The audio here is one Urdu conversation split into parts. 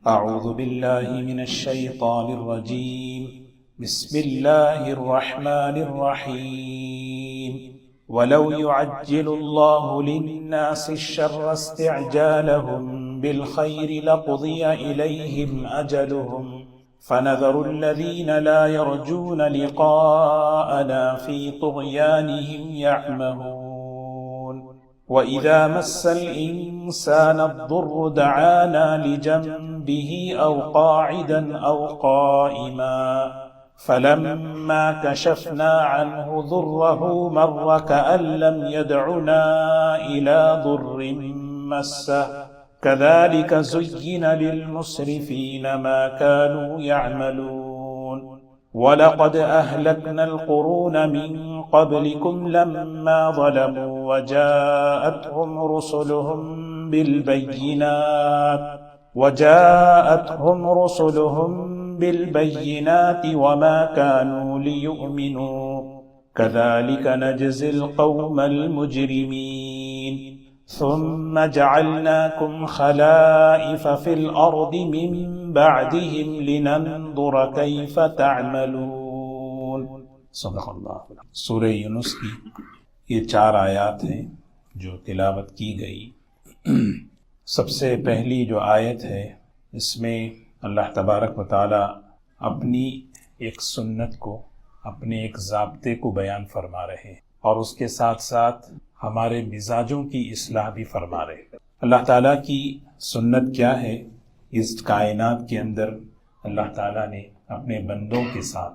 أعوذ بالله من الشيطان الرجيم. بسم الله الرحمن الرحيم. ولو يعجل الله للناس الشر استعجالهم بالخير لقضي إليهم أجلهم فنذر الذين لا يرجون لقاءنا في طغيانهم يعمهون. وإذا مس الإنسان الضر دعانا لجنبه أو قاعدا أو قائما فلما كشفنا عنه ضره مر كأن لم يدعنا إلى ضر مسه كذلك زين للمسرفين ما كانوا يعملون. وَلَقَدْ أَهْلَكْنَا الْقُرُونَ مِنْ قَبْلِكُمْ لَمَّا ظَلَمُوا وَجَاءَتْهُمْ رُسُلُهُم بِالْبَيِّنَاتِ وَمَا كَانُوا لِيُؤْمِنُوا كَذَلِكَ نَجْزِي الْقَوْمَ الْمُجْرِمِينَ. ثُمَّ جَعَلْنَاكُمْ خَلَائِفَ فِي الْأَرْضِ مِنْ بعدهم لننظر كيف تعملون. صدق اللہ. سورہ یونس کی یہ 4 آیات ہیں جو تلاوت کی گئی. سب سے پہلی جو آیت ہے اس میں اللہ تبارک و تعالی اپنی ایک سنت کو، اپنے ایک ضابطے کو بیان فرما رہے ہیں اور اس کے ساتھ ساتھ ہمارے مزاجوں کی اصلاح بھی فرما رہے ہیں. اللہ تعالیٰ کی سنت کیا ہے؟ اس کائنات کے اندر اللہ تعالیٰ نے اپنے بندوں کے ساتھ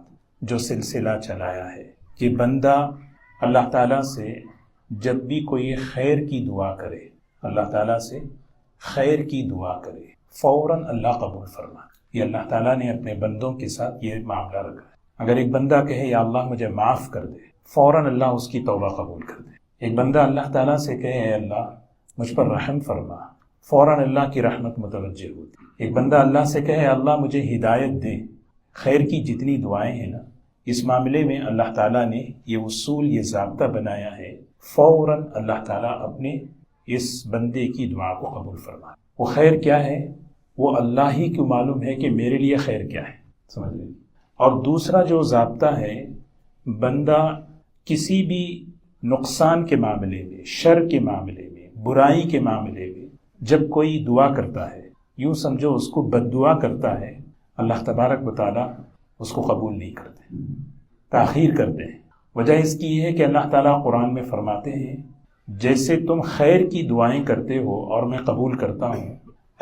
جو سلسلہ چلایا ہے کہ بندہ اللہ تعالیٰ سے جب بھی کوئی خیر کی دعا کرے، اللہ تعالیٰ سے خیر کی دعا کرے، فوراً اللہ قبول فرمائے. یہ اللہ تعالیٰ نے اپنے بندوں کے ساتھ یہ معاملہ رکھا ہے. اگر ایک بندہ کہے یا اللہ مجھے معاف کر دے، فوراً اللہ اس کی توبہ قبول کر دے. ایک بندہ اللہ تعالیٰ سے کہے اے اللہ مجھ پر رحم فرما، فوراً اللہ کی رحمت متوجہ ہوتی. ایک بندہ اللہ سے کہے اللہ مجھے ہدایت دے. خیر کی جتنی دعائیں ہیں نا، اس معاملے میں اللہ تعالیٰ نے یہ اصول، یہ ضابطہ بنایا ہے، فوراً اللہ تعالیٰ اپنے اس بندے کی دعا کو قبول فرمائے. وہ خیر کیا ہے وہ اللہ ہی کو معلوم ہے کہ میرے لیے خیر کیا ہے، سمجھ لیں. اور دوسرا جو ضابطہ ہے، بندہ کسی بھی نقصان کے معاملے میں، شر کے معاملے میں، برائی کے معاملے میں جب کوئی دعا کرتا ہے، یوں سمجھو اس کو بد دعا کرتا ہے، اللہ تبارک و تعالیٰ اس کو قبول نہیں کرتے، تاخیر کرتے ہیں. وجہ اس کی یہ ہے کہ اللہ تعالیٰ قرآن میں فرماتے ہیں جیسے تم خیر کی دعائیں کرتے ہو اور میں قبول کرتا ہوں،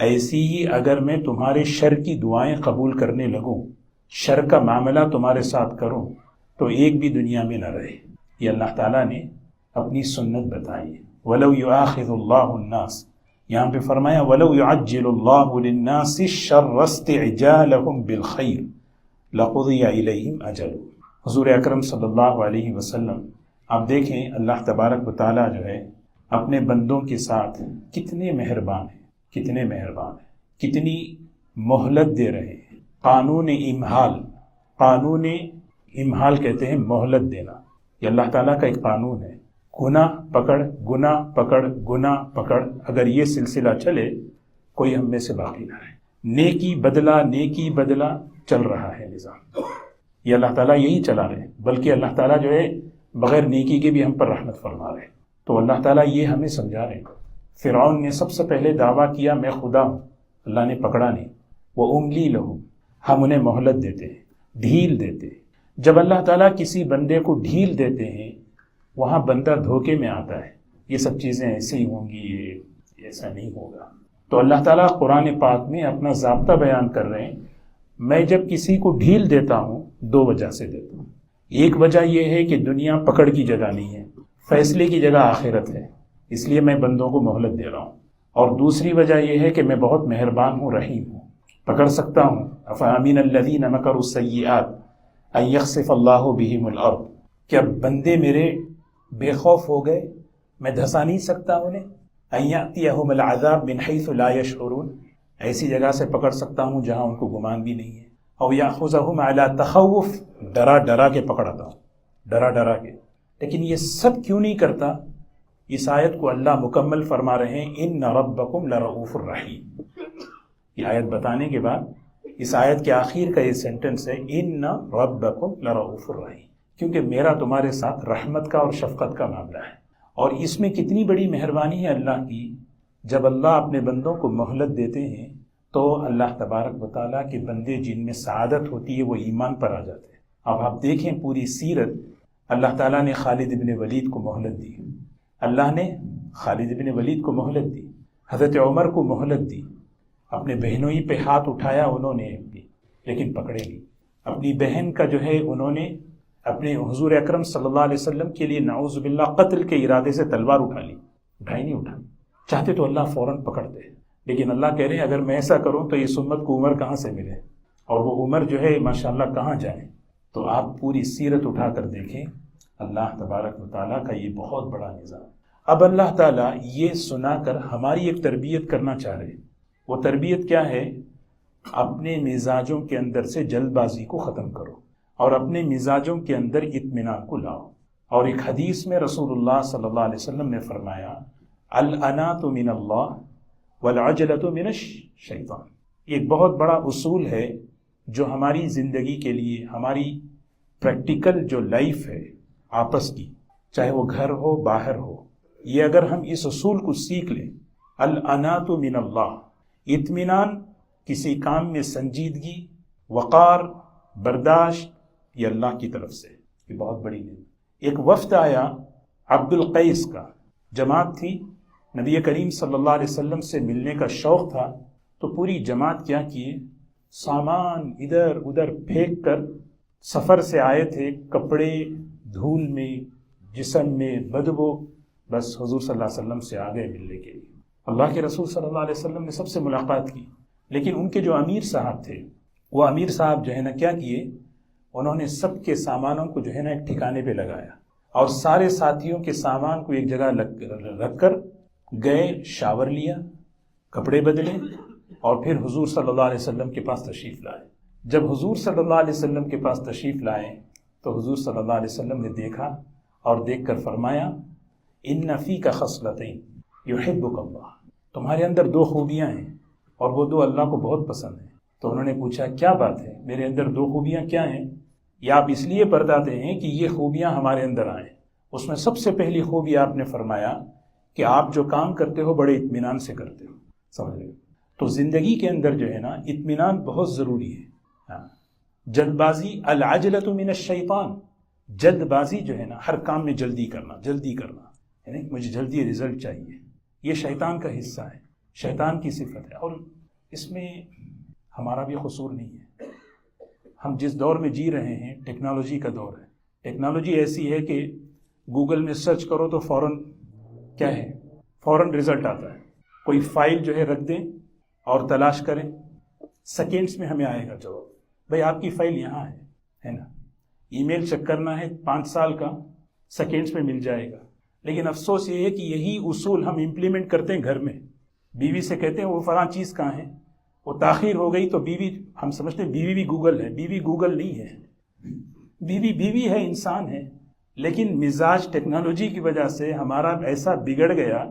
ایسی ہی اگر میں تمہارے شر کی دعائیں قبول کرنے لگوں، شر کا معاملہ تمہارے ساتھ کروں، تو ایک بھی دنیا میں نہ رہے. یہ اللہ تعالیٰ نے اپنی سنت بتائی ہے. وَلَوْ يُؤَاخِذُ اللَّهُ النَّاسَ، یہاں پہ فرمایا وَلَوْ يُعَجِّلُ اللَّهُ لِلنَّاسِ الشَّرَّ اسْتِعْجَالَهُمْ بِالْخَيْرِ لَقُضِيَ إِلَيْهِمْ أَجَلُهُمْ. حضور اکرم صلی اللہ علیہ وسلم، آپ دیکھیں اللہ تبارک و تعالیٰ جو ہے اپنے بندوں کے ساتھ کتنے مہربان ہیں، کتنے مہربان ہیں، کتنی مہلت دے رہے ہیں. قانون امہال کہتے ہیں مہلت دینا. یہ اللہ تعالیٰ کا ایک قانون ہے. گناہ پکڑ، گناہ پکڑ، گناہ پکڑ، اگر یہ سلسلہ چلے کوئی ہم میں سے باقی نہ رہے. نیکی بدلہ، نیکی بدلہ چل رہا ہے نظام. یہ اللہ تعالیٰ یہی چلا رہے ہیں، بلکہ اللہ تعالیٰ جو ہے بغیر نیکی کے بھی ہم پر رحمت فرما رہے ہیں. تو اللہ تعالیٰ یہ ہمیں سمجھا رہے ہیں. فرعون نے سب سے پہلے دعویٰ کیا میں خدا ہوں، اللہ نے پکڑا نہیں. وَأُمْلِي لَهُمْ، ہم انہیں مہلت دیتے ہیں، ڈھیل دیتے ہیں. جب اللہ تعالیٰ کسی بندے کو ڈھیل دیتے ہیں وہاں بندہ دھوکے میں آتا ہے، یہ سب چیزیں ایسے ہی ہوں گی، یہ ایسا نہیں ہوگا. تو اللہ تعالیٰ قرآن پاک میں اپنا ضابطہ بیان کر رہے ہیں. میں جب کسی کو ڈھیل دیتا ہوں 2 وجہ سے دیتا ہوں. ایک وجہ یہ ہے کہ دنیا پکڑ کی جگہ نہیں ہے، فیصلے کی جگہ آخرت ہے، اس لیے میں بندوں کو مہلت دے رہا ہوں. اور دوسری وجہ یہ ہے کہ میں بہت مہربان ہوں، رحیم ہوں، پکڑ سکتا ہوں. أَفَأَمِنَ الَّذِينَ مَكَرُوا السَّيِّئَاتِ أَن يَخْسِفَ اللَّهُ بِهِمُ الْأَرْضَ، کیا بندے میرے بے خوف ہو گئے، میں دھسا نہیں سکتا انہیں. أَن يَأْتِيَهُمُ الْعَذَابُ مِنْ حَيْثُ لَا يَشْعُرُونَ، ایسی جگہ سے پکڑ سکتا ہوں جہاں ان کو گمان بھی نہیں ہے. أَوْ يَأْخُذَهُمْ عَلَى تَخَوُّفٍ، ڈرا ڈرا کے پکڑاتا ہوں، ڈرا ڈرا کے. لیکن یہ سب کیوں نہیں کرتا؟ اس آیت کو اللہ مکمل فرما رہے ہیں اِنَّ رَبَّكُمْ لَرَؤُوفٌ رَحِيمٌ. یہ آیت بتانے کے بعد اس آیت کے آخر کا یہ سینٹنس ہے ان ربکم لرؤوف الرحیم، کیونکہ میرا تمہارے ساتھ رحمت کا اور شفقت کا معاملہ ہے۔ اور اس میں کتنی بڑی مہربانی ہے اللہ کی، جب اللہ اپنے بندوں کو مہلت دیتے ہیں تو اللہ تبارک و تعالیٰ کے بندے جن میں سعادت ہوتی ہے وہ ایمان پر آ جاتے ہیں۔ اب آپ دیکھیں پوری سیرت، اللہ تعالیٰ نے خالد ابن ولید کو مہلت دی، اللہ نے خالد ابن ولید کو مہلت دی، حضرت عمر کو مہلت دی، اپنے بہنوں ہی پہ ہاتھ اٹھایا انہوں نے بھی، لیکن پکڑے نہیں۔ اپنی بہن کا جو ہے انہوں نے اپنے حضور اکرم صلی اللہ علیہ وسلم کے لیے نعوذ باللہ قتل کے ارادے سے تلوار اٹھائی نہیں اٹھائی، چاہتے تو اللہ فوراً پکڑتے، لیکن اللہ کہہ رہے ہیں اگر میں ایسا کروں تو اس امت کو عمر کہاں سے ملے، اور وہ عمر جو ہے ماشاءاللہ کہاں جائے۔ تو آپ پوری سیرت اٹھا کر دیکھیں اللہ تبارک و تعالیٰ کا یہ بہت بڑا نظام۔ اب اللہ تعالیٰ یہ سنا کر ہماری ایک تربیت کرنا چاہ رہے ہیں۔ وہ تربیت کیا ہے؟ اپنے مزاجوں کے اندر سے جلد بازی کو ختم کرو اور اپنے مزاجوں کے اندر اطمینان کو لاؤ۔ اور ایک حدیث میں رسول اللہ صلی اللہ علیہ وسلم نے فرمایا الانات من اللہ والعجلۃ من الشیطان۔ ایک بہت بڑا اصول ہے جو ہماری زندگی کے لیے، ہماری پریکٹیکل جو لائف ہے آپس کی، چاہے وہ گھر ہو باہر ہو، یہ اگر ہم اس اصول کو سیکھ لیں، الانات من اللہ، اطمینان، کسی کام میں سنجیدگی، وقار، برداشت، یہ اللہ کی طرف سے، یہ بہت بڑی نعمت۔ ایک وفد آیا عبد القیس کا، جماعت تھی، نبی کریم صلی اللہ علیہ وسلم سے ملنے کا شوق تھا، تو پوری جماعت کیا کیے، سامان ادھر ادھر پھینک کر، سفر سے آئے تھے، کپڑے دھول میں، جسم میں بدبو، بس حضور صلی اللہ علیہ وسلم سے آ گئے ملنے کے لیے۔ اللہ کے رسول صلی اللہ علیہ وسلم نے سب سے ملاقات کی، لیکن ان کے جو امیر صاحب تھے، وہ امیر صاحب جو ہے نا کیا کیے، انہوں نے سب کے سامانوں کو جو ہے نا ایک ٹھکانے پہ لگایا، اور سارے ساتھیوں کے سامان کو ایک جگہ رکھ کر گئے، شاور لیا، کپڑے بدلے، اور پھر حضور صلی اللہ علیہ وسلم کے پاس تشریف لائے۔ جب حضور صلی اللہ علیہ وسلم کے پاس تشریف لائے تو حضور صلی اللہ علیہ وسلم نے دیکھا اور دیکھ کر فرمایا ان فیک خصلتین یحبک اللہ، تمہارے اندر دو خوبیاں ہیں اور وہ دو اللہ کو بہت پسند ہیں۔ تو انہوں نے پوچھا کیا بات ہے، میرے اندر دو خوبیاں کیا ہیں؟ یا آپ اس لیے بتاتے ہیں کہ یہ خوبیاں ہمارے اندر آئیں؟ اس میں سب سے پہلی خوبی آپ نے فرمایا کہ آپ جو کام کرتے ہو بڑے اطمینان سے کرتے ہو، سمجھ رہے ہو؟ تو زندگی کے اندر جو ہے نا اطمینان بہت ضروری ہے۔ جلد بازی العجلۃ من الشیطان، جلد بازی جو ہے نا ہر کام میں جلدی کرنا، یعنی مجھے جلدی رزلٹ چاہیے، یہ شیطان کا حصہ ہے، شیطان کی صفت ہے، اور اس میں ہمارا بھی قصور نہیں ہے۔ ہم جس دور میں جی رہے ہیں ٹیکنالوجی کا دور ہے، ٹیکنالوجی ایسی ہے کہ گوگل میں سرچ کرو تو فوراً کیا ہے، فوراً رزلٹ آتا ہے۔ کوئی فائل جو ہے رکھ دیں اور تلاش کریں، سیکنڈز میں ہمیں آئے گا جواب، بھائی آپ کی فائل یہاں ہے نا۔ ای میل چیک کرنا ہے 5 سال کا، سیکنڈز میں مل جائے گا۔ لیکن افسوس یہ ہے کہ یہی اصول ہم امپلیمنٹ کرتے ہیں گھر میں، بیوی سے کہتے ہیں وہ فلاں چیز کہاں ہے، وہ تاخیر ہو گئی تو بیوی، ہم سمجھتے ہیں بیوی بھی گوگل ہے، بیوی گوگل نہیں ہے، بیوی ہے، انسان ہے، لیکن مزاج ٹیکنالوجی کی وجہ سے ہمارا ایسا بگڑ گیا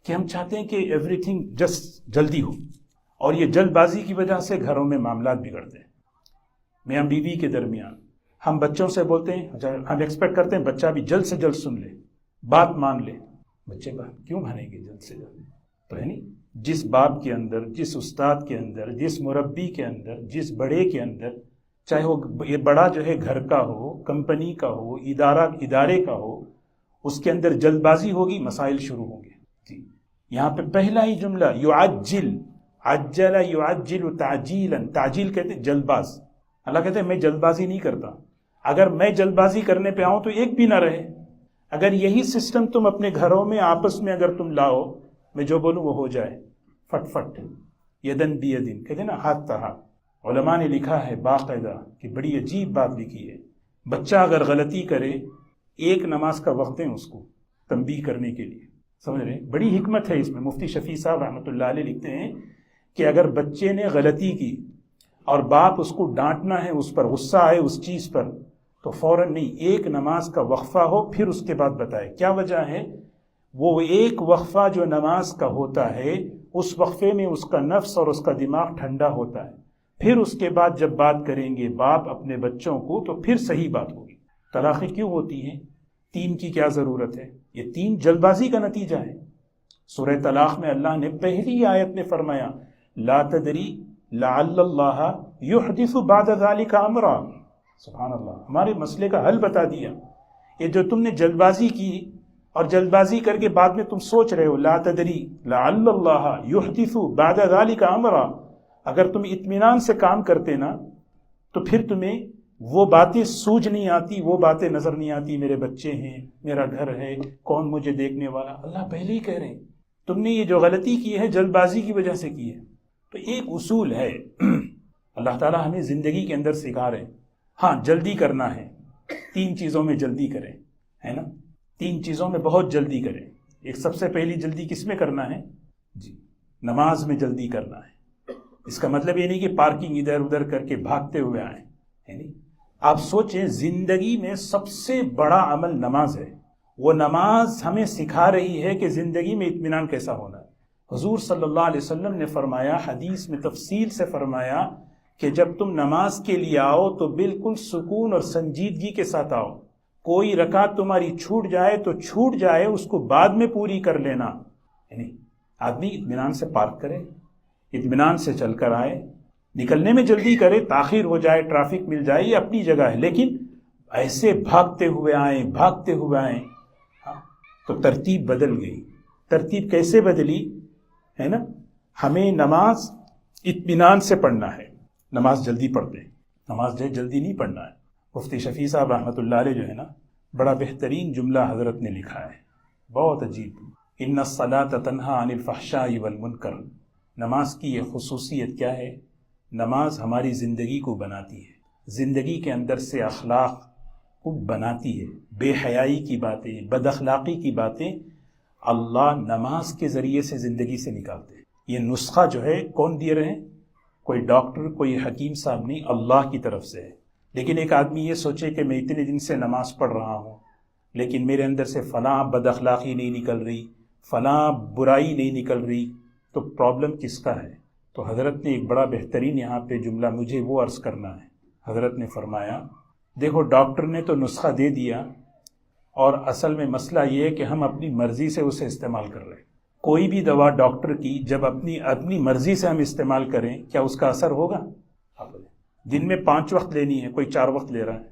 کہ ہم چاہتے ہیں کہ ایوری تھنگ جسٹ جلدی ہو، اور یہ جلد بازی کی وجہ سے گھروں میں معاملات بگڑتے ہیں، میاں بیوی کے درمیان۔ ہم بچوں سے بولتے ہیں، ہم ایکسپیکٹ کرتے ہیں بچہ بھی جلد سے جلد سن لے، بات مان لے، بچے بات کیوں مانیں گے جلد سے جلد؟ تو ہے نہیں، جس باپ کے اندر، جس استاد کے اندر، جس مربی کے اندر، جس بڑے کے اندر، چاہے وہ یہ بڑا جو ہے گھر کا ہو، کمپنی کا ہو، ادارے کا ہو، اس کے اندر جلد بازی ہوگی، مسائل شروع ہوں گے۔ جی یہاں پہ پہلا ہی جملہ یعجل، عجل یعجل تعجیلا، تعجیل کہتے ہیں جلد باز۔ اللہ کہتے ہیں میں جلد بازی نہیں کرتا، اگر میں جلد بازی کرنے پہ آؤں تو ایک بھی نہ رہے۔ اگر یہی سسٹم تم اپنے گھروں میں آپس میں اگر تم لاؤ، میں جو بولوں وہ ہو جائے، فٹ فٹ، یدن بیدن، کہتے ہیں نا ہاتھ ہاتھ۔ علماء نے لکھا ہے باقاعدہ کہ بڑی عجیب بات لکھی ہے، بچہ اگر غلطی کرے ایک نماز کا وقت دیں اس کو تنبیہ کرنے کے لیے، سمجھ رہے ہیں؟ بڑی حکمت ہے اس میں۔ مفتی شفیع صاحب رحمۃ اللہ علیہ لکھتے ہیں کہ اگر بچے نے غلطی کی اور باپ اس کو ڈانٹنا ہے، اس پر غصہ آئے اس چیز پر، تو فوراً نہیں، ایک نماز کا وقفہ ہو، پھر اس کے بعد بتائے کیا وجہ ہے۔ وہ ایک وقفہ جو نماز کا ہوتا ہے اس وقفے میں اس کا نفس اور اس کا دماغ ٹھنڈا ہوتا ہے، پھر اس کے بعد جب بات کریں گے باپ اپنے بچوں کو تو پھر صحیح بات ہوگی۔ طلاقیں کیوں ہوتی ہیں؟ 3 کی کیا ضرورت ہے؟ یہ 3 جلد بازی کا نتیجہ ہے۔ سورہ طلاق میں اللہ نے پہلی آیت میں فرمایا لا تدری لعل اللہ یحدث بعد ذلک امرا۔ سبحان اللہ، ہمارے مسئلے کا حل بتا دیا۔ یہ جو تم نے جلد بازی کی اور جلد بازی کر کے بعد میں تم سوچ رہے ہو لا تدری لعل اللہ یحدث بعد ذلک امرا، اگر تم اطمینان سے کام کرتے نا تو پھر تمہیں وہ باتیں سوجھ نہیں آتی، وہ باتیں نظر نہیں آتی، میرے بچے ہیں، میرا گھر ہے، کون مجھے دیکھنے والا۔ اللہ پہلے ہی کہہ رہے ہیں تم نے یہ جو غلطی کی ہے جلد بازی کی وجہ سے کی ہے۔ تو ایک اصول ہے اللہ تعالیٰ ہمیں زندگی کے اندر سکھا رہے ہیں، ہاں جلدی کرنا ہے، 3 چیزوں میں جلدی کریں، ہے نا، 3 چیزوں میں بہت جلدی کریں۔ ایک سب سے پہلی جلدی کس میں کرنا ہے؟ جی، نماز میں جلدی کرنا ہے۔ اس کا مطلب یہ نہیں کہ پارکنگ ادھر ادھر کر کے بھاگتے ہوئے آئیں، ہے نہیں۔ آپ سوچیں زندگی میں سب سے بڑا عمل نماز ہے، وہ نماز ہمیں سکھا رہی ہے کہ زندگی میں اطمینان کیسا ہونا ہے۔ حضور صلی اللہ علیہ وسلم نے فرمایا، حدیث میں تفصیل سے فرمایا کہ جب تم نماز کے لیے آؤ تو بالکل سکون اور سنجیدگی کے ساتھ آؤ، کوئی رکعت تمہاری چھوٹ جائے تو چھوٹ جائے، اس کو بعد میں پوری کر لینا، یعنی آدمی اطمینان سے پارک کرے، اطمینان سے چل کر آئے، نکلنے میں جلدی کرے، تاخیر ہو جائے، ٹریفک مل جائے، یہ اپنی جگہ ہے، لیکن ایسے بھاگتے ہوئے آئیں تو ترتیب بدل گئی۔ ترتیب کیسے بدلی ہے نا؟ ہمیں نماز اطمینان سے پڑھنا ہے، نماز جلدی پڑھتے ہیں، نماز جلدی نہیں پڑھنا ہے۔ مفتی شفیع صاحب رحمۃ اللہ علیہ جو ہے نا، بڑا بہترین جملہ حضرت نے لکھا ہے، بہت عجیب، ان الصلاۃ تنہی عن الفحشاء والمنکر۔ نماز کی یہ خصوصیت کیا ہے؟ نماز ہماری زندگی کو بناتی ہے، زندگی کے اندر سے اخلاق کو بناتی ہے، بے حیائی کی باتیں، بد اخلاقی کی باتیں اللہ نماز کے ذریعے سے زندگی سے نکالتے ہیں۔ یہ نسخہ جو ہے کون دے رہے ہیں؟ کوئی ڈاکٹر، کوئی حکیم صاحب نہیں، اللہ کی طرف سے ہے۔ لیکن ایک آدمی یہ سوچے کہ میں اتنے دن سے نماز پڑھ رہا ہوں لیکن میرے اندر سے فلاں بد اخلاقی نہیں نکل رہی، فلاں برائی نہیں نکل رہی، تو پرابلم کس کا ہے؟ تو حضرت نے ایک بڑا بہترین یہاں پہ جملہ مجھے وہ عرض کرنا ہے۔ حضرت نے فرمایا دیکھو ڈاکٹر نے تو نسخہ دے دیا، اور اصل میں مسئلہ یہ ہے کہ ہم اپنی مرضی سے اسے استعمال کر رہے ہیں۔ کوئی بھی دوا ڈاکٹر کی جب اپنی مرضی سے ہم استعمال کریں، کیا اس کا اثر ہوگا؟ دن میں 5 وقت لینی ہے، کوئی 4 وقت لے رہا ہے،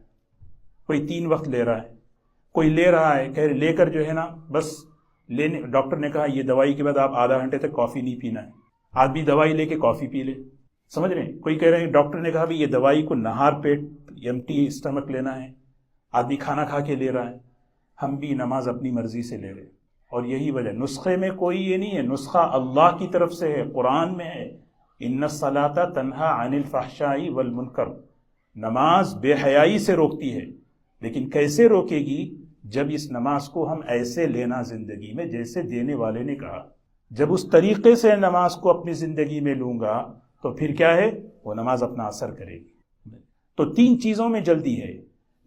کوئی 3 وقت لے رہا ہے، کوئی لے رہا ہے کہ لے کر جو ہے نا بس لینے، ڈاکٹر نے کہا یہ دوائی کے بعد آپ آدھا گھنٹے تک کافی نہیں پینا ہے، آدمی دوائی لے کے کافی پی لے، سمجھ رہے ہیں؟ کوئی کہہ رہے ہیں ڈاکٹر نے کہا بھی یہ دوائی کو نہار پیٹ ایمٹی اسٹمک لینا ہے، آدمی کھانا کھا کے لے رہا ہے۔ ہم بھی نماز اپنی مرضی سے لے رہے ہیں، اور یہی وجہ، نسخے میں کوئی یہ نہیں ہے، نسخہ اللہ کی طرف سے ہے، قرآن میں ہے، ان الصلاۃ تنہی عن الفحشاء والمنکر۔ نماز بے حیائی سے روکتی ہے، لیکن کیسے روکے گی؟ جب اس نماز کو ہم ایسے لینا زندگی میں جیسے دینے والے نے کہا، جب اس طریقے سے نماز کو اپنی زندگی میں لوں گا تو پھر کیا ہے؟ وہ نماز اپنا اثر کرے گی۔ تو 3 چیزوں میں جلدی ہے۔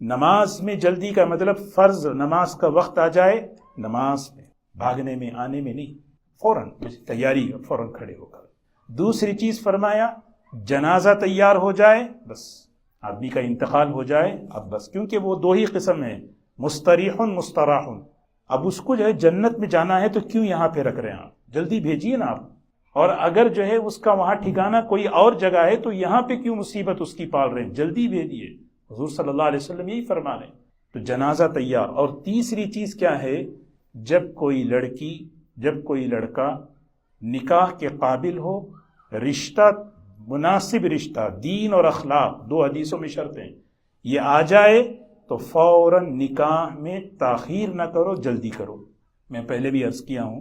نماز میں جلدی کا مطلب فرض نماز کا وقت آ جائے، نماز میں بھاگنے میں آنے میں نہیں، فوراً تیاری، فوراً کھڑے ہو کر۔ دوسری چیز فرمایا جنازہ تیار ہو جائے، بس آدمی کا انتقال ہو جائے، اب بس، کیونکہ وہ 2 ہی قسم ہیں، مستریح مستراح۔ اب اس کو جو ہے جنت میں جانا ہے تو کیوں یہاں پہ رکھ رہے ہیں آپ؟ جلدی بھیجیے نا آپ، اور اگر جو ہے اس کا وہاں ٹھکانہ کوئی اور جگہ ہے تو یہاں پہ کیوں مصیبت اس کی پال رہے ہیں؟ جلدی بھیجیے۔ حضور صلی اللہ علیہ وسلم یہی فرما رہے ہیں۔ تو جنازہ تیار۔ اور تیسری چیز کیا ہے؟ جب کوئی لڑکی، جب کوئی لڑکا نکاح کے قابل ہو، رشتہ، مناسب رشتہ، دین اور اخلاق، 2 حدیثوں میں شرط ہیں، یہ آ جائے تو فوراً نکاح میں تاخیر نہ کرو، جلدی کرو۔ میں پہلے بھی عرض کیا ہوں،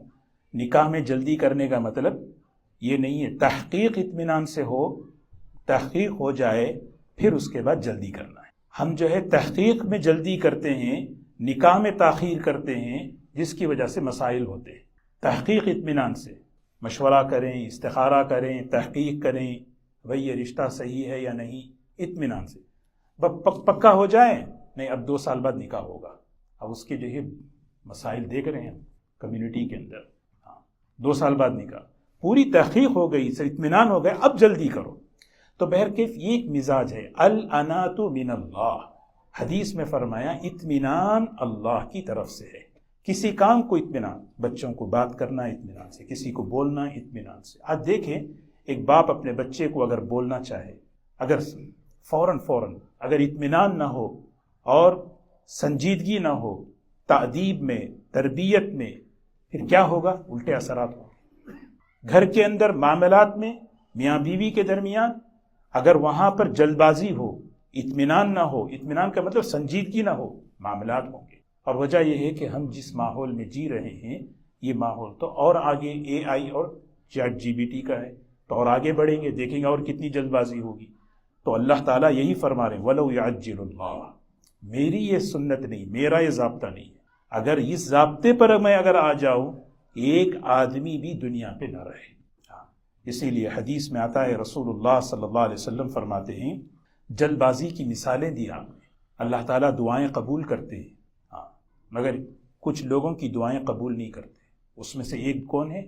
نکاح میں جلدی کرنے کا مطلب یہ نہیں ہے، تحقیق اطمینان سے ہو، تحقیق ہو جائے پھر اس کے بعد جلدی کرنا ہے۔ ہم جو ہے تحقیق میں جلدی کرتے ہیں، نکاح میں تاخیر کرتے ہیں، جس کی وجہ سے مسائل ہوتے ہیں۔ تحقیق اطمینان سے مشورہ کریں، استخارہ کریں، تحقیق کریں، بھئی یہ رشتہ صحیح ہے یا نہیں، اطمینان سے پکا ہو جائے، نہیں اب 2 سال بعد نکاح ہوگا۔ اب اس کے جو ہے مسائل دیکھ رہے ہیں کمیونٹی کے اندر، 2 سال بعد نکاح، پوری تحقیق ہو گئی، سے اطمینان ہو گیا، اب جلدی کرو. تو بہرکیف یہ ایک مزاج ہے. الانات من اللہ، حدیث میں فرمایا اطمینان اللہ کی طرف سے ہے. کسی کام کو اطمینان، بچوں کو بات کرنا اطمینان سے، کسی کو بولنا اطمینان سے. آج دیکھیں ایک باپ اپنے بچے کو اگر بولنا چاہے، اگر فوراً اگر اطمینان نہ ہو اور سنجیدگی نہ ہو تأدیب میں، تربیت میں، پھر کیا ہوگا؟ الٹے اثرات ہوں گے. گھر کے اندر معاملات میں میاں بیوی کے درمیان اگر وہاں پر جلد بازی ہو، اطمینان نہ ہو، اطمینان کا مطلب سنجیدگی نہ ہو، معاملات ہوں گے. اور وجہ یہ ہے کہ ہم جس ماحول میں جی رہے ہیں یہ ماحول تو اور آگے اے آئی اور چیٹ جی بی ٹی کا ہے، تو اور آگے بڑھیں گے، دیکھیں گے اور کتنی جلد بازی ہوگی. تو اللہ تعالیٰ یہی فرما رہے ہیں وَلَوْ يَعَجِّلُ اللَّهُ، میری یہ سنت نہیں، میرا یہ ضابطہ نہیں ہے. اگر اس ضابطے پر میں اگر آ جاؤں ایک آدمی بھی دنیا پہ نہ رہے. اسی لیے حدیث میں آتا ہے رسول اللہ صلی اللہ علیہ وسلم فرماتے ہیں جلد بازی کی مثالیں دی آپ نے. اللہ تعالیٰ دعائیں قبول کرتے ہیں، مگر کچھ لوگوں کی دعائیں قبول نہیں کرتے. اس میں سے ایک کون ہے؟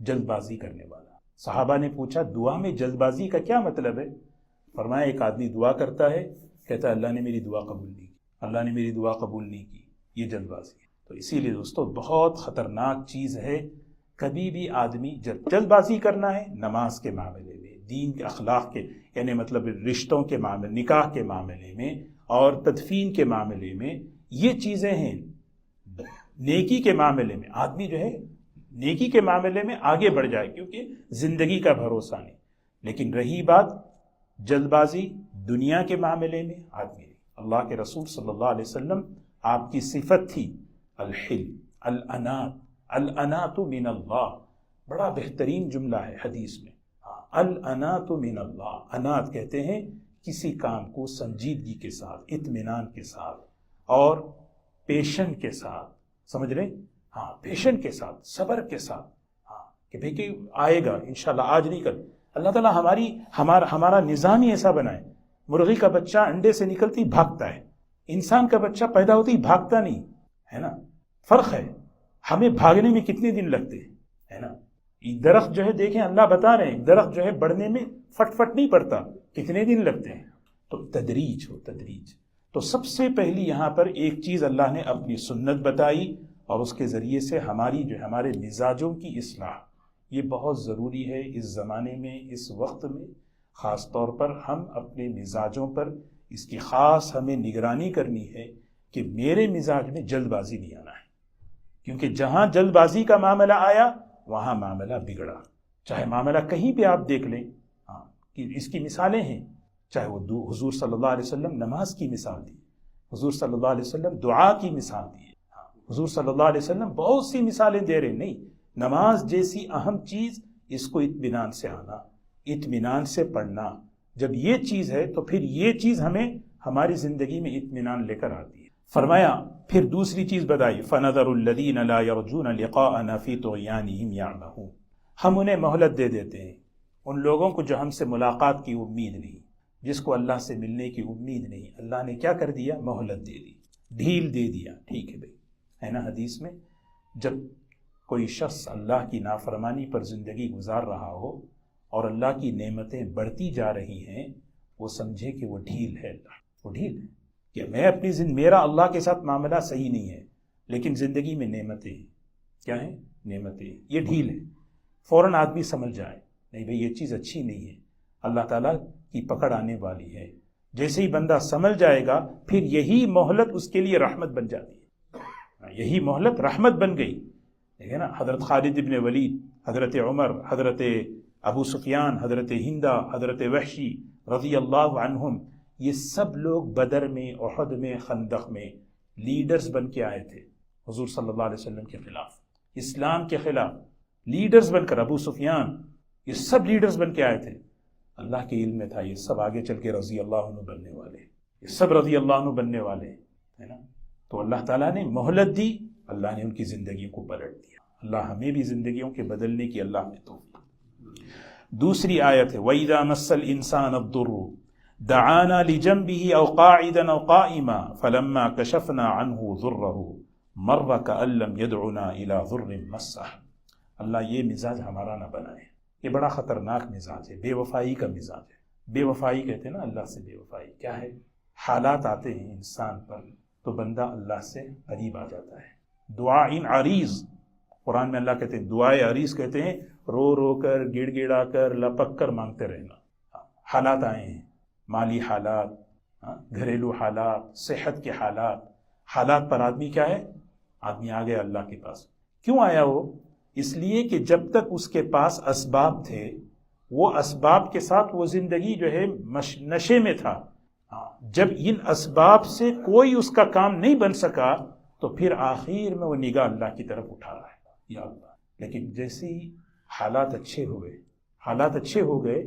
جلد بازی کرنے والا. صحابہ نے پوچھا دعا میں جلد بازی کا کیا مطلب ہے؟ فرمایا ایک آدمی دعا کرتا ہے، کہتا ہے اللہ نے میری دعا قبول نہیں کی، اللہ نے میری دعا قبول نہیں کی. یہ جلد بازی ہے. تو اسی لیے دوستو بہت خطرناک چیز ہے. کبھی بھی آدمی جلد بازی کرنا ہے نماز کے معاملے میں، دین کے اخلاق کے، یعنی مطلب رشتوں کے معاملے، نکاح کے معاملے میں اور تدفین کے معاملے میں، یہ چیزیں ہیں. نیکی کے معاملے میں آدمی جو ہے نیکی کے معاملے میں آگے بڑھ جائے کیونکہ زندگی کا بھروسہ نہیں. لیکن رہی بات جلد بازی دنیا کے معاملے میں، آدمی اللہ کے رسول صلی اللہ علیہ وسلم آپ کی صفت تھی الحلم، الانات. الانات من اللہ، بڑا بہترین جملہ ہے حدیث میں. الانات من اللہ، انات کہتے ہیں کسی کام کو سنجیدگی کے ساتھ، اطمینان کے ساتھ اور پیشن کے ساتھ، سمجھ رہے؟ پیشن کے ساتھ، صبر کے ساتھ. کہ بھئی کہ آئے گا انشاءاللہ، آج نہیں کل. اللہ تعالیٰ ہمارا نظام ہی ایسا بنائے. مرغی کا بچہ انڈے سے نکلتی بھاگتا ہے، انسان کا بچہ پیدا ہوتی بھاگتا نہیں ہے نا. فرق ہے. ہمیں بھاگنے میں کتنے دن لگتے ہیں، ہے نا. درخت جو ہے دیکھیں اللہ بتا رہے ہیں درخت جو ہے بڑھنے میں فٹ نہیں پڑتا، کتنے دن لگتے ہیں. تو تدریج ہو، تدریج. تو سب سے پہلی یہاں پر ایک چیز اللہ نے اپنی سنت بتائی اور اس کے ذریعے سے ہماری جو ہمارے مزاجوں کی اصلاح، یہ بہت ضروری ہے اس زمانے میں، اس وقت میں. خاص طور پر ہم اپنے مزاجوں پر اس کی خاص ہمیں نگرانی کرنی ہے کہ میرے مزاج میں جلد بازی نہیں آنا ہے. کیونکہ جہاں جلد بازی کا معاملہ آیا وہاں معاملہ بگڑا. چاہے معاملہ کہیں پہ آپ دیکھ لیں، کہ اس کی مثالیں ہیں. چاہے وہ حضور صلی اللہ علیہ وسلم نماز کی مثال دی، حضور صلی اللہ علیہ وسلم دعا کی مثال دی، حضور صلی اللہ علیہ وسلم بہت سی مثالیں دے رہے. نہیں، نماز جیسی اہم چیز، اس کو اطمینان سے آنا، اطمینان سے پڑھنا. جب یہ چیز ہے تو پھر یہ چیز ہمیں ہماری زندگی میں اطمینان لے کر آتی ہے. فرمایا پھر دوسری چیز بتائی فَنَذَرُ الَّذِينَ لَا يَرْجُونَ لِقَاءَنَا فِي طُغْيَانِهِمْ يَعْمَهُونَ. ہم انہیں مہلت دے دیتے ہیں، ان لوگوں کو جو ہم سے ملاقات کی امید نہیں، جس کو اللہ سے ملنے کی امید نہیں. اللہ نے کیا کر دیا؟ مہلت دے دی، ڈھیل دے دیا. ٹھیک ہے بھائی، ہے نا. حدیث میں جب کوئی شخص اللہ کی نافرمانی پر زندگی گزار رہا ہو اور اللہ کی نعمتیں بڑھتی جا رہی ہیں، وہ سمجھے کہ وہ ڈھیل ہے. اللہ وہ ڈھیل ہے کہ میں اپنی میرا اللہ کے ساتھ معاملہ صحیح نہیں ہے، لیکن زندگی میں نعمتیں ہیں. کیا ہیں؟ نعمتیں. یہ ڈھیل ہے. فوراً آدمی سمجھ جائے نہیں بھئی یہ چیز اچھی نہیں ہے، اللہ تعالیٰ کی پکڑ آنے والی ہے. جیسے ہی بندہ سمجھ جائے گا پھر یہی مہلت اس کے لیے رحمت بن جاتی ہے. یہی مہلت رحمت بن گئی. دیکھیں نا، حضرت خالد ابن ولید، حضرت عمر، حضرت ابو سفیان، حضرت ہندہ، حضرت وحشی رضی اللہ عنہم، یہ سب لوگ بدر میں، احد میں، خندق میں لیڈرز بن کے آئے تھے حضور صلی اللہ علیہ وسلم کے خلاف، اسلام کے خلاف. لیڈرز بن کر، ابو سفیان، یہ سب لیڈرز بن کے آئے تھے. اللہ کے علم میں تھا یہ سب آگے چل کے رضی اللہ عنہ بننے والے، یہ سب رضی اللہ عنہ بننے والے، ہے نا. تو اللہ تعالیٰ نے مہلت دی، اللہ نے ان کی زندگیوں کو پلٹ دیا. اللہ ہمیں بھی زندگیوں کے بدلنے کی اللہ نے توفیق. دوسری آیت ہے وَإِذَا مَسَّ الْإِنسَانَ الضُّرُّ دَعَانَا لِجَنبِهِ أَوْ قَاعِدًا أَوْ قَائِمًا فَلَمَّا كَشَفْنَا عَنْهُ ضُرَّهُ مَرَّ كَأَن لَّمْ يَدْعُنَا إِلَىٰ ضُرٍّ مَسَّهُ. اللہ یہ مزاج ہمارا نہ بنائے. یہ بڑا خطرناک مزاج ہے، بے وفائی کا مزاج ہے۔ بے وفائی کہتے ہیں نا اللہ سے بے وفائی کیا ہے؟ حالات آتے ہیں انسان پر تو بندہ اللہ سے قریب آ جاتا ہے۔ دعا ان عریض، قرآن میں اللہ کہتے ہیں دعائے عریض کہتے ہیں رو رو کر گڑ گڑا کر لپک کر مانگتے رہنا۔ حالات آئے ہیں، مالی حالات، گھریلو حالات، صحت کے حالات پر آدمی کیا ہے؟ آدمی آ گیا اللہ کے پاس۔ کیوں آیا وہ؟ اس لیے کہ جب تک اس کے پاس اسباب تھے، وہ اسباب کے ساتھ وہ زندگی جو ہے نشے میں تھا۔ جب ان اسباب سے کوئی اس کا کام نہیں بن سکا تو پھر آخر میں وہ نگاہ اللہ کی طرف اٹھا رہا ہے، یا اللہ۔ لیکن جیسے ہی حالات اچھے ہو گئے،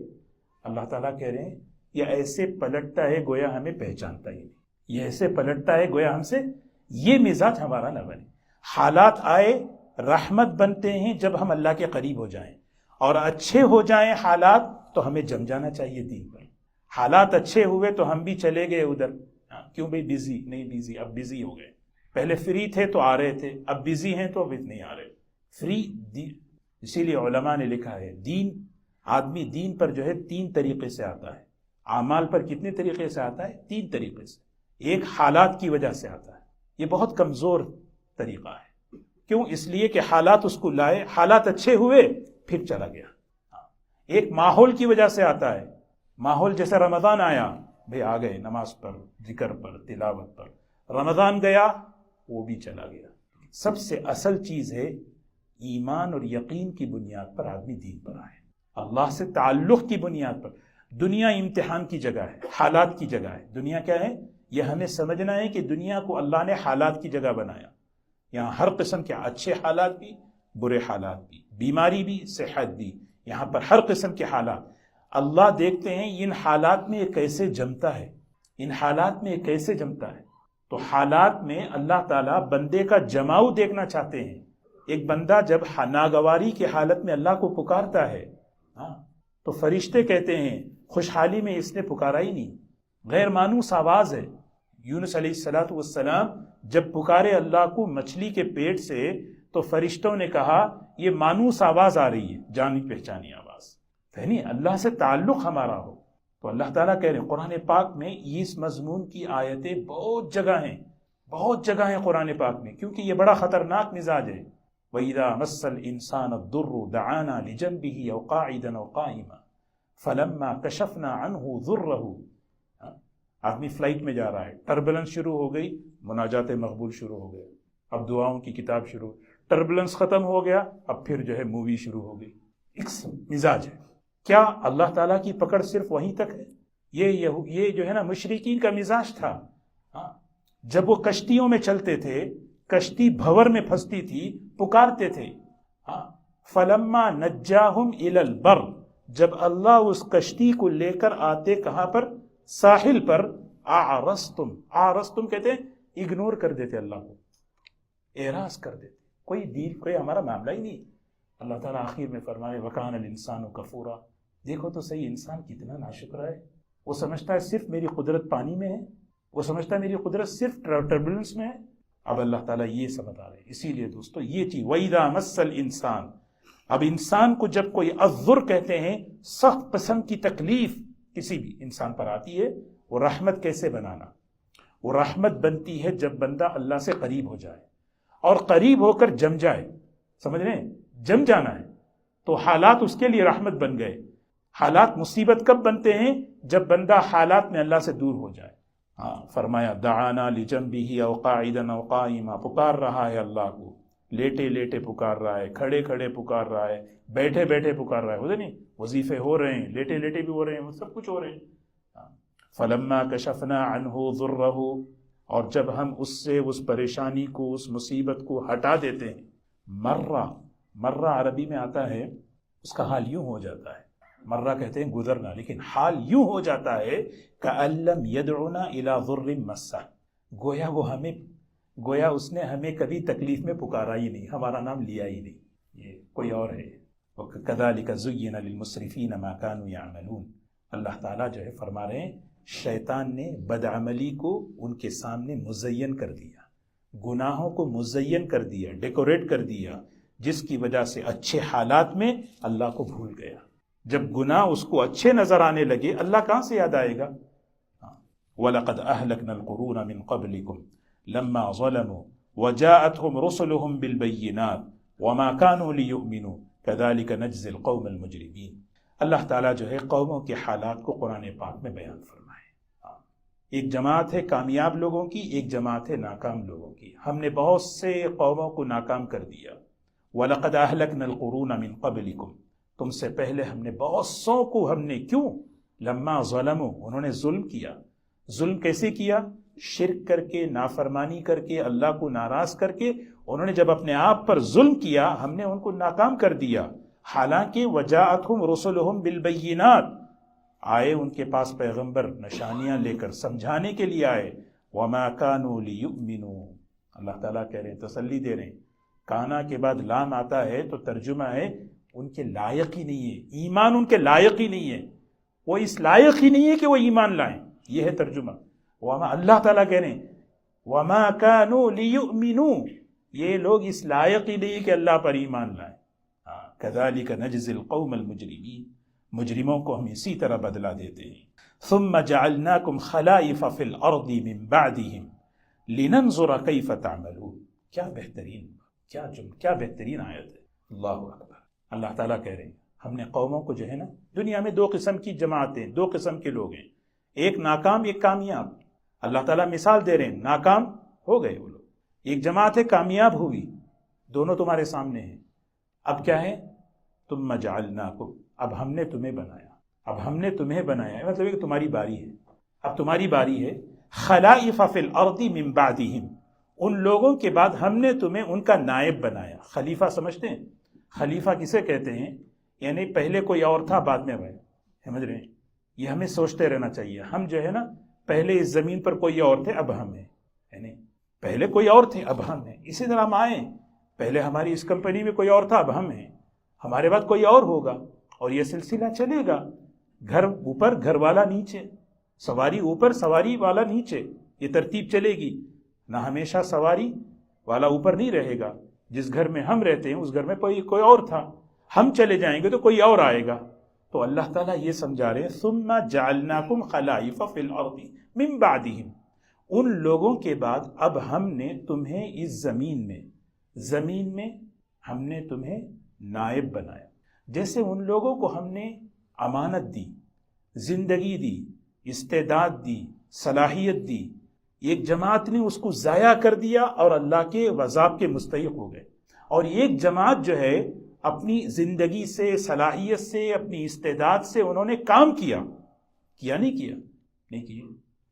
اللہ تعالیٰ کہہ رہے ہیں یہ ایسے پلٹتا ہے گویا ہمیں پہچانتا ہی نہیں، یہ ایسے پلٹتا ہے گویا ہم سے، یہ مزاج ہمارا نہ بنے۔ حالات آئے رحمت بنتے ہیں جب ہم اللہ کے قریب ہو جائیں، اور اچھے ہو جائیں حالات تو ہمیں جم جانا چاہیے دین پر۔ حالات اچھے ہوئے تو ہم بھی چلے گئے ادھر، کیوں بھئی بیزی نہیں، بیزی اب بیزی ہو گئے، پہلے فری تھے تو آ رہے تھے، اب بیزی ہیں تو اب نہیں آ رہے فری۔ اسی لیے علماء نے لکھا ہے آدمی دین پر جو ہے 3 طریقے سے آتا ہے۔ اعمال پر کتنے طریقے سے آتا ہے؟ 3 طریقے سے۔ ایک حالات کی وجہ سے آتا ہے، یہ بہت کمزور طریقہ ہے۔ کیوں؟ اس لیے کہ حالات اس کو لائے، حالات اچھے ہوئے پھر چلا گیا۔ ایک ماحول کی وجہ سے آتا ہے، ماحول جیسے رمضان آیا، بھئی آ گئے نماز پر، ذکر پر، تلاوت پر۔ رمضان گیا، وہ بھی چلا گیا۔ سب سے اصل چیز ہے ایمان اور یقین کی بنیاد پر آدمی دین پر آئے، اللہ سے تعلق کی بنیاد پر۔ دنیا امتحان کی جگہ ہے، حالات کی جگہ ہے۔ دنیا کیا ہے؟ یہ ہمیں سمجھنا ہے کہ دنیا کو اللہ نے حالات کی جگہ بنایا۔ یہاں ہر قسم کے اچھے حالات بھی، برے حالات بھی، بیماری بھی، صحت بھی، یہاں پر ہر قسم کے حالات اللہ دیکھتے ہیں ان حالات میں یہ کیسے جمتا ہے، ان حالات میں یہ کیسے جمتا ہے۔ تو حالات میں اللہ تعالیٰ بندے کا جماؤ دیکھنا چاہتے ہیں۔ ایک بندہ جب ناگواری کی حالت میں اللہ کو پکارتا ہے تو فرشتے کہتے ہیں خوشحالی میں اس نے پکارا ہی نہیں، غیر مانوس آواز ہے۔ یونس علیہ السلام جب پکارے اللہ کو مچھلی کے پیٹ سے تو فرشتوں نے کہا یہ مانوس آواز آ رہی ہے، جانی پہچانی آواز، یعنی اللہ سے تعلق ہمارا ہو۔ تو اللہ تعالیٰ کہہ رہے ہیں قرآن پاک میں اس مضمون کی آیتیں بہت جگہ ہیں قرآن پاک میں، کیونکہ یہ بڑا خطرناک مزاج ہے۔ وَإِذَا مَسَّ الْإِنسَانَ الضُّرُّ دَعَانَا لِجَنبِهِ أَوْ قَاعِدًا أَوْ قَائِمًا فَلَمَّا كَشَفْنَا عَنْهُ ضُرَّهُ۔ آدمی فلائٹ میں جا رہا ہے، ٹربلنس شروع ہو گئی، مناجات مقبول شروع ہو گئے، اب دعاؤں کی کتاب شروع، ٹربلنس ختم ہو گیا، اب پھر جو ہے مووی شروع ہو گئی۔ ایک مزاج ہے۔ کیا اللہ تعالیٰ کی پکڑ صرف وہیں تک ہے؟ یہ جو ہے نا مشرکین کا مزاج تھا۔ جب وہ کشتیوں میں چلتے تھے، کشتی بھور میں پھنستی تھی، پکارتے تھے فَلَمَّا نَجَّاهُمْ إِلَى الْبَرِّ، جب اللہ اس کشتی کو لے کر آتے کہاں پر؟ ساحل پر، اعرضتم کہتے ہیں اگنور کر دیتے، اللہ کو اعراض کر دیتے، کوئی ہمارا معاملہ ہی نہیں۔ اللہ تعالیٰ آخر میں فرمائے وَكَانَ الْإِنسَانُ كَفُورًا۔ دیکھو تو صحیح، انسان کتنا ناشکرا ہے۔ وہ سمجھتا ہے صرف میری قدرت پانی میں ہے، وہ سمجھتا ہے میری قدرت صرف ٹربلنس میں ہے۔ اب اللہ تعالیٰ یہ سب بتا رہے ہیں۔ اسی لیے دوستو یہ چیز وَإِذَا مَسَّ الْإِنسَانَ، اب انسان کو جب کوئی الضر کہتے ہیں سخت قسم کی تکلیف کسی بھی انسان پر آتی ہے، وہ رحمت کیسے بنانا؟ وہ رحمت بنتی ہے جب بندہ اللہ سے قریب ہو جائے، اور قریب ہو کر جم جائے، سمجھ رہے ہیں؟ جم جانا ہے تو حالات اس کے لیے رحمت بن گئے۔ حالات مصیبت کب بنتے ہیں؟ جب بندہ حالات میں اللہ سے دور ہو جائے۔ فرمایا دعانا لجنبہ او قاعدا او قائما، پکار رہا ہے اللہ کو، لیٹے لیٹے پکار رہا ہے، کھڑے کھڑے پکار رہا ہے، بیٹھے بیٹھے پکار رہا ہے، ہوتے نہیں وظیفے ہو رہے ہیں، لیٹے لیٹے بھی ہو رہے ہیں، سب کچھ ہو رہے ہیں۔ فلما کشفنا عنہ ضرہ، اور جب ہم اس سے اس پریشانی کو، اس مصیبت کو ہٹا دیتے ہیں، مرہ عربی میں آتا ہے، اس کا حال یوں ہو جاتا ہے، مرہ کہتے ہیں گزرنا، لیکن حال یوں ہو جاتا ہے کأن لم يدعنا الى ضر مسہ، گویا اس نے ہمیں کبھی تکلیف میں پکارا ہی نہیں، ہمارا نام لیا ہی نہیں، یہ کوئی اور ہے۔ وَكَذَلِكَ زُيِّنَ لِلْمُسْرِفِينَ مَا كَانُوا يَعْمَلُونَ، اللہ تعالیٰ جو ہے فرما رہے ہیں شیطان نے بدعملی کو ان کے سامنے مزین کر دیا، گناہوں کو مزین کر دیا، ڈیکوریٹ کر دیا، جس کی وجہ سے اچھے حالات میں اللہ کو بھول گیا۔ جب گناہ اس کو اچھے نظر آنے لگے اللہ کہاں سے یاد آئے گا؟ وَلَقَدْ أَهْلَكْنَا الْقُرُونَ مِنْ قَبْلِكُمْ لَمَّا ظَلَمُوا وَجَاءَتْهُمْ رُسُلُهُمْ بِالْبَيِّنَاتِ وَمَا كَانُوا لِيُؤْمِنُوا كَذَلِكَ نَجْزِي الْقَوْمَ الْمُجْرِمِينَ۔ اللہ تعالیٰ جو ہے قوموں کے حالات کو قرآن پاک میں بیان فرمائے۔ ایک جماعت ہے کامیاب لوگوں کی، ایک جماعت ہے ناکام لوگوں کی۔ ہم نے بہت سے قوموں کو ناکام کر دیا۔ وَلَقَدْ أَهْلَكْنَا الْقُرُونَ مِنْ قَبْلِكُمْ، تم سے پہلے ہم نے بہت سو کو ہم نے کیوں؟ لما ظلموا، انہوں نے ظلم کیا۔ ظلم کیسے کیا؟ شرک کر کے، نافرمانی کر کے، اللہ کو ناراض کر کے۔ انہوں نے جب اپنے آپ پر ظلم کیا ہم نے ان کو ناکام کر دیا۔ حالانکہ وجاءتہم رسلہم بالبینات، آئے ان کے پاس پیغمبر نشانیاں لے کر، سمجھانے کے لیے آئے۔ وما کانوا لیؤمنوا، اللہ تعالیٰ کہہ رہے ہیں، تسلی دے رہے ہیں، کانا کے بعد لام آتا ہے تو ترجمہ ہے ان کے لائق ہی نہیں ہے، ایمان ان کے لائق ہی نہیں ہے، وہ اس لائق ہی نہیں ہے کہ وہ ایمان لائیں، یہ ہے ترجمہ۔ وما، اللہ تعالیٰ کہہ رہے ہیں وما كانوا ليؤمنوا، یہ لوگ اس لائق ہی نہیں کہ اللہ پر ایمان لائیں۔ كذلك نجزي القوم المجرمين، مجرموں کو ہم اسی طرح بدلہ دیتے ہیں۔ ثم جعلناكم خلائف في الارض من بعدهم لننظر كيف تعملون، کیا بہترین، کیا بہترین آیت ہے، اللہ اکبر۔ اللہ تعالیٰ کہہ رہے ہیں ہم نے قوموں کو جو ہے نا، دنیا میں دو قسم کی جماعتیں، دو قسم کے لوگ ہیں، ایک ناکام ایک کامیاب۔ اللہ تعالیٰ مثال دے رہے ہیں، ناکام ہو گئے وہ لوگ، ایک جماعت ہے کامیاب ہوئی، دونوں تمہارے سامنے ہیں۔ اب کیا ہے؟ ثم جعلناکم، اب ہم نے تمہیں بنایا، اب ہم نے تمہیں بنایا، مطلب کہ تمہاری باری ہے، اب تمہاری باری ہے۔ خلائف فی الارض من بعدہم، ان لوگوں کے بعد ہم نے تمہیں ان کا نائب بنایا۔ خلیفہ سمجھتے ہیں؟ خلیفہ کسے کہتے ہیں؟ یعنی پہلے کوئی اور تھا بعد میں بھائی، سمجھ رہے ہیں؟ یہ ہمیں سوچتے رہنا چاہیے۔ ہم جو ہے نا، پہلے اس زمین پر کوئی اور تھے اب ہم ہیں، یعنی پہلے کوئی اور تھے اب ہم ہیں، اسی طرح ہم آئے، پہلے ہماری اس کمپنی میں کوئی اور تھا اب ہم ہیں، ہمارے بعد کوئی اور ہوگا، اور یہ سلسلہ چلے گا، گھر اوپر گھر والا نیچے، سواری اوپر سواری والا نیچے، یہ ترتیب چلے گی، نہ ہمیشہ سواری والا اوپر نہیں رہے گا۔ جس گھر میں ہم رہتے ہیں اس گھر میں کوئی اور تھا، ہم چلے جائیں گے تو کوئی اور آئے گا۔ تو اللہ تعالیٰ یہ سمجھا رہے ہیں ثم جعلناکم خلائف فی الارض من بعدہم، ان لوگوں کے بعد اب ہم نے تمہیں اس زمین میں ہم نے تمہیں نائب بنایا۔ جیسے ان لوگوں کو ہم نے امانت دی، زندگی دی، استعداد دی، صلاحیت دی، ایک جماعت نے اس کو ضائع کر دیا اور اللہ کے عذاب کے مستحق ہو گئے، اور ایک جماعت جو ہے اپنی زندگی سے، صلاحیت سے، اپنی استعداد سے انہوں نے کام کیا نہیں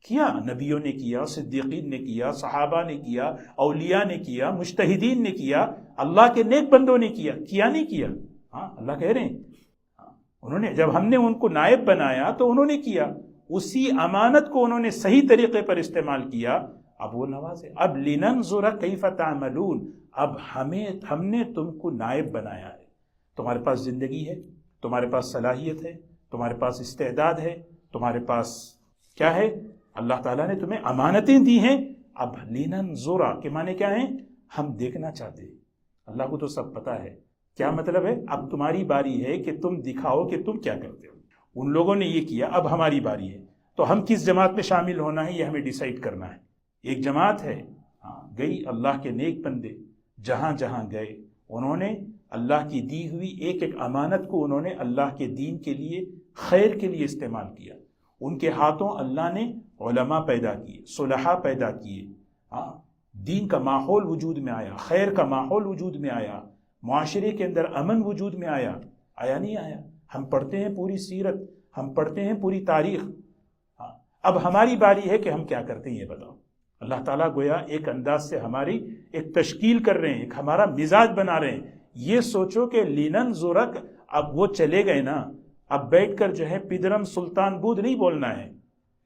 کیا، نبیوں نے کیا، صدیقین نے کیا، صحابہ نے کیا، اولیاء نے کیا، مجتہدین نے کیا، اللہ کے نیک بندوں نے کیا نہیں کیا؟ ہاں، اللہ کہہ رہے ہیں انہوں نے، جب ہم نے ان کو نائب بنایا تو انہوں نے کیا، اسی امانت کو انہوں نے صحیح طریقے پر استعمال کیا، اب وہ نوازے۔ اب لننظر کیف تعملون، اب ہم نے تم کو نائب بنایا ہے، تمہارے پاس زندگی ہے، تمہارے پاس صلاحیت ہے، تمہارے پاس استعداد ہے، تمہارے پاس کیا ہے؟ اللہ تعالیٰ نے تمہیں امانتیں دی ہیں۔ اب لننظر کے معنی کیا ہیں؟ ہم دیکھنا چاہتے ہیں، اللہ کو تو سب پتا ہے کیا مطلب ہے۔ اب تمہاری باری ہے کہ تم دکھاؤ کہ تم کیا کرتے ہو۔ ان لوگوں نے یہ کیا، اب ہماری باری ہے، تو ہم کس جماعت میں شامل ہونا ہے یہ ہمیں ڈیسائیڈ کرنا ہے۔ ایک جماعت ہے، گئی اللہ کے نیک بندے جہاں جہاں گئے، انہوں نے اللہ کی دی ہوئی ایک ایک امانت کو انہوں نے اللہ کے دین کے لیے، خیر کے لیے استعمال کیا۔ ان کے ہاتھوں اللہ نے علماء پیدا کیے، صلحاء پیدا کیے، دین کا ماحول وجود میں آیا، خیر کا ماحول وجود میں آیا، معاشرے کے اندر امن وجود میں آیا نہیں آیا؟ ہم پڑھتے ہیں پوری سیرت، ہم پڑھتے ہیں پوری تاریخ۔ اب ہماری باری ہے کہ ہم کیا کرتے ہیں یہ بتاؤ۔ اللہ تعالیٰ گویا ایک انداز سے ہماری ایک تشکیل کر رہے ہیں، ایک ہمارا مزاج بنا رہے ہیں۔ یہ سوچو کہ لننظرک، اب وہ چلے گئے نا، اب بیٹھ کر جو ہے پدرم سلطان بود نہیں بولنا ہے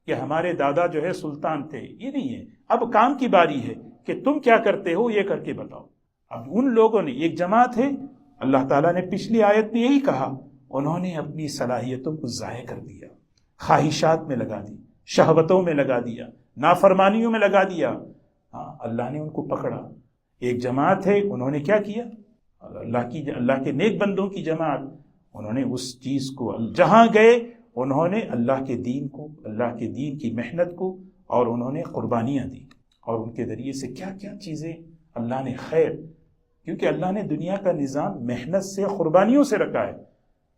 کہ ہمارے دادا جو ہے سلطان تھے، یہ نہیں ہے۔ اب کام کی باری ہے کہ تم کیا کرتے ہو یہ کر کے بتاؤ۔ اب ان لوگوں نے، ایک جماعت ہے، اللہ تعالیٰ نے پچھلی آیت میں یہی کہا، انہوں نے اپنی صلاحیتوں کو ضائع کر دیا، خواہشات میں لگا دی، شہوتوں میں لگا دیا، نافرمانیوں میں لگا دیا۔ اللہ نے ان کو پکڑا۔ ایک جماعت ہے، انہوں نے کیا کیا؟ اللہ کے نیک بندوں کی جماعت، انہوں نے اس چیز کو جہاں گئے انہوں نے اللہ کے دین کو، اللہ کے دین کی محنت کو، اور انہوں نے قربانیاں دی، اور ان کے ذریعے سے کیا کیا چیزیں اللہ نے خیر، کیونکہ اللہ نے دنیا کا نظام محنت سے، قربانیوں سے رکھا ہے،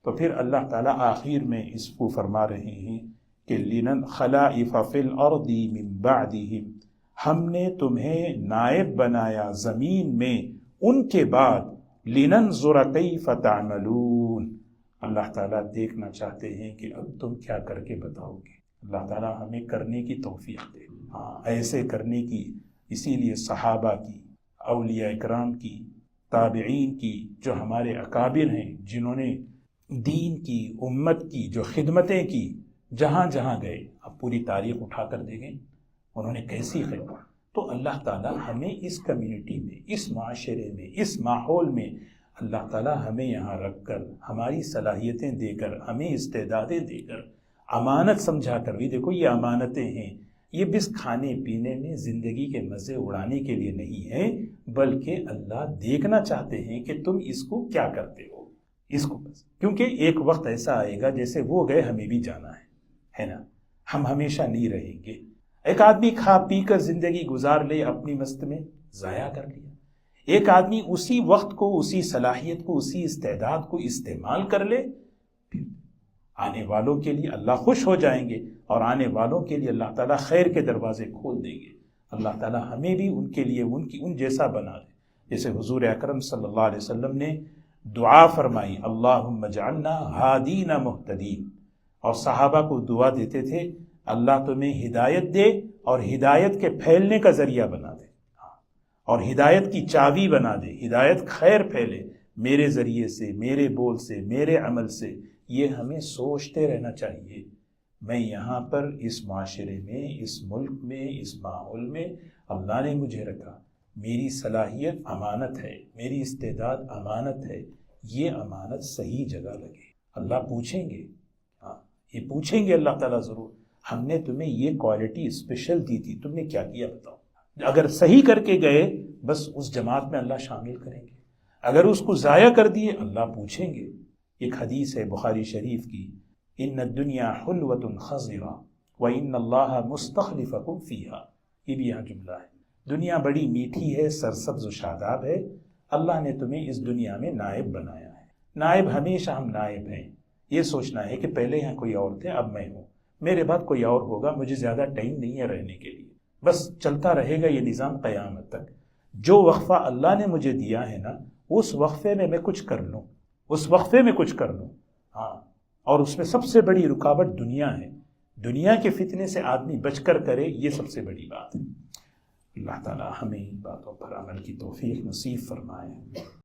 تو پھر اللہ تعالیٰ آخر میں اس کو فرما رہے ہیں کہ لِنَنْ خَلَائِفَ فِي الْأَرْضِ مِنْ بَعْدِهِمْ، ہم نے تمہیں نائب بنایا زمین میں ان کے بعد، لِنَنْظُرَ كَيْفَ تَعْمَلُونَ، اللہ تعالیٰ دیکھنا چاہتے ہیں کہ اب تم کیا کر کے بتاؤ گے۔ اللہ تعالیٰ ہمیں کرنے کی توفیق دے، ایسے کرنے کی، اسی لیے صحابہ کی، اولیاء اکرام کی، تابعین کی، جو ہمارے اکابر ہیں جنہوں نے دین کی، امت کی جو خدمتیں کی، جہاں جہاں گئے، اب پوری تاریخ اٹھا کر دیکھیں انہوں نے کیسی خدمت۔ تو اللہ تعالیٰ ہمیں اس کمیونٹی میں، اس معاشرے میں، اس ماحول میں، اللہ تعالیٰ ہمیں یہاں رکھ کر، ہماری صلاحیتیں دے کر، ہمیں استعدادیں دے کر، امانت سمجھا کر، بھی دیکھو یہ امانتیں ہیں، یہ بس کھانے پینے میں زندگی کے مزے اڑانے کے لیے نہیں ہیں، بلکہ اللہ دیکھنا چاہتے ہیں کہ تم اس کو کیا کرتے ہو، اس کو بس، کیونکہ ایک وقت ایسا آئے گا جیسے وہ گئے ہمیں بھی جانا ہے نا، ہم ہمیشہ نہیں رہیں گے۔ ایک آدمی کھا پی کر زندگی گزار لے، اپنی مست میں ضائع کر لیا، ایک آدمی اسی وقت کو، اسی صلاحیت کو، اسی استعداد کو استعمال کر لے، پھر آنے والوں کے لیے اللہ خوش ہو جائیں گے، اور آنے والوں کے لیے اللہ تعالیٰ خیر کے دروازے کھول دیں گے۔ اللہ تعالیٰ ہمیں بھی ان کے لیے ان جیسا بنا دے، جیسے حضور اکرم صلی اللہ علیہ وسلم نے دعا فرمائی، اللہم اجعلنا ہادین مہتدین، اور صحابہ کو دعا دیتے تھے اللہ تمہیں ہدایت دے اور ہدایت کے پھیلنے کا ذریعہ بنا دے، اور ہدایت کی چابی بنا دے، ہدایت خیر پھیلے میرے ذریعے سے، میرے بول سے، میرے عمل سے۔ یہ ہمیں سوچتے رہنا چاہیے، میں یہاں پر اس معاشرے میں، اس ملک میں، اس ماحول میں اللہ نے مجھے رکھا، میری صلاحیت امانت ہے، میری استعداد امانت ہے، یہ امانت صحیح جگہ لگے۔ اللہ پوچھیں گے، یہ پوچھیں گے اللہ تعالیٰ ضرور، ہم نے تمہیں یہ کوالٹی اسپیشل دی تھی، تم نے کیا کیا بتاؤ۔ اگر صحیح کر کے گئے بس اس جماعت میں اللہ شامل کریں گے، اگر اس کو ضائع کر دیے اللہ پوچھیں گے۔ ایک حدیث ہے بخاری شریف کی، ان الدنیا حلوۃ خضرا وان اللہ مستخلفکم فیہا، یہ بھی یہاں جملہ ہے، دنیا بڑی میٹھی ہے، سرسبز و شاداب ہے، اللہ نے تمہیں اس دنیا میں نائب بنایا ہے۔ نائب ہمیشہ ہم نائب ہیں، یہ سوچنا ہے کہ پہلے یہاں کوئی اور تھے، اب میں ہوں، میرے بعد کوئی اور ہوگا، مجھے زیادہ ٹائم نہیں ہے رہنے کے لیے، بس چلتا رہے گا یہ نظام قیامت تک۔ جو وقفہ اللہ نے مجھے دیا ہے نا، اس وقفے میں کچھ کر لوں، اس وقفے میں کچھ کر لوں، اور اس میں سب سے بڑی رکاوٹ دنیا ہے، دنیا کے فتنے سے آدمی بچ کر کرے، یہ سب سے بڑی بات ہے۔ اللہ تعالی ہمیں ان باتوں پر عمل کی توفیق نصیب فرمائے۔